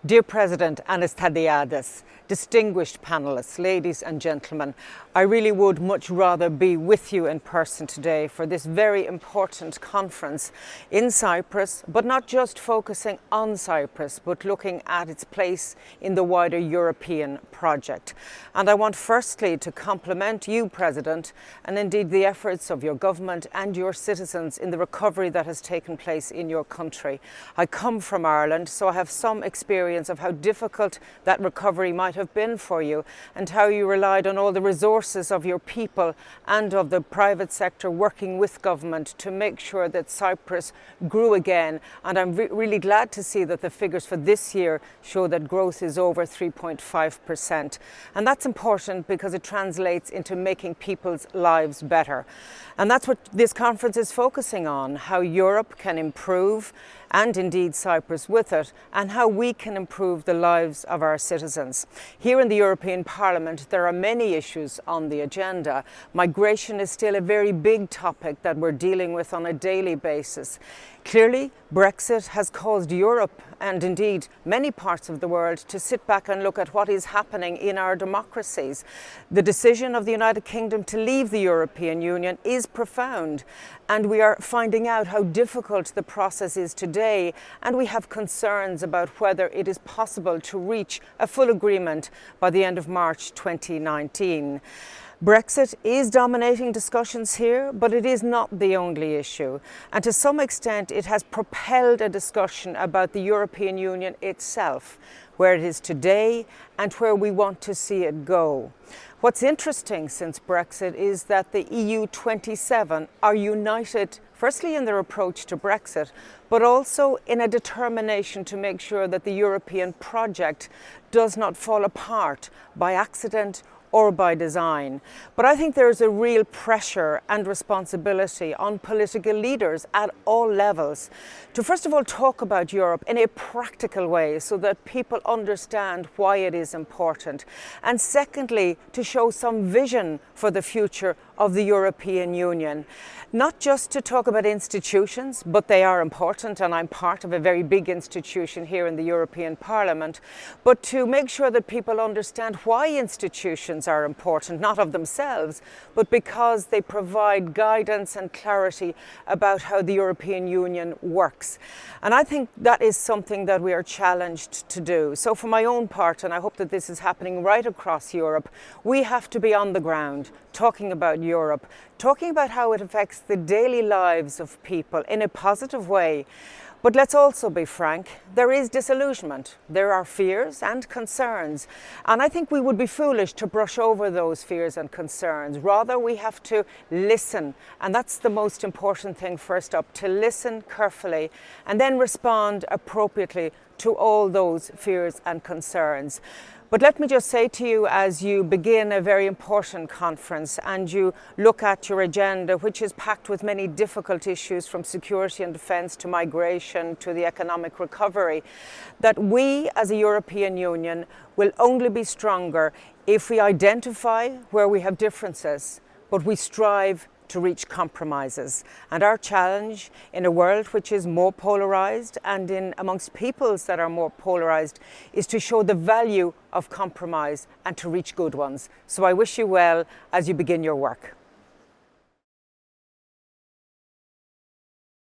Dear President Anastasiades, distinguished panellists, ladies and gentlemen, I really would much rather be with you in person today for this very important conference in Cyprus, but not just focusing on Cyprus, but looking at its place in the wider European project. And I want firstly to compliment you, President, and indeed the efforts of your government and your citizens in the recovery that has taken place in your country. I come from Ireland, so I have some experience of how difficult that recovery might have been for you and how you relied on all the resources of your people and of the private sector working with government to make sure that Cyprus grew again. And I'm really glad to see that the figures for this year show that growth is over 3.5%. And that's important because it translates into making people's lives better. And that's what this conference is focusing on, how Europe can improve, and indeed Cyprus with it, and how we can improve the lives of our citizens. Here in the European Parliament, there are many issues on the agenda. Migration is still a very big topic that we're dealing with on a daily basis. Clearly, Brexit has caused Europe and indeed many parts of the world to sit back and look at what is happening in our democracies. The decision of the United Kingdom to leave the European Union is profound, and we are finding out how difficult the process is today, and we have concerns about whether it is possible to reach a full agreement by the end of March 2019. Brexit is dominating discussions here, but it is not the only issue. And to some extent, it has propelled a discussion about the European Union itself, where it is today and where we want to see it go. What's interesting since Brexit is that the EU 27 are united, firstly in their approach to Brexit, but also in a determination to make sure that the European project does not fall apart by accident or by design. But I think there's a real pressure and responsibility on political leaders at all levels to first of all talk about Europe in a practical way so that people understand why it is important. And secondly, to show some vision for the future of the European Union. Not just to talk about institutions, but they are important, and I'm part of a very big institution here in the European Parliament, but to make sure that people understand why institutions are important, not of themselves, but because they provide guidance and clarity about how the European Union works. And I think that is something that we are challenged to do. So for my own part, and I hope that this is happening right across Europe, we have to be on the ground talking about Europe, talking about how it affects the daily lives of people in a positive way. But let's also be frank, there is disillusionment. There are fears and concerns. And I think we would be foolish to brush over those fears and concerns. Rather, we have to listen. And that's the most important thing first up, to listen carefully and then respond appropriately to all those fears and concerns. But let me just say to you, as you begin a very important conference and you look at your agenda, which is packed with many difficult issues from security and defence to migration to the economic recovery, that we as a European Union will only be stronger if we identify where we have differences, but we strive to reach compromises. And our challenge in a world which is more polarised and in amongst peoples that are more polarised is to show the value of compromise and to reach good ones. So I wish you well as you begin your work.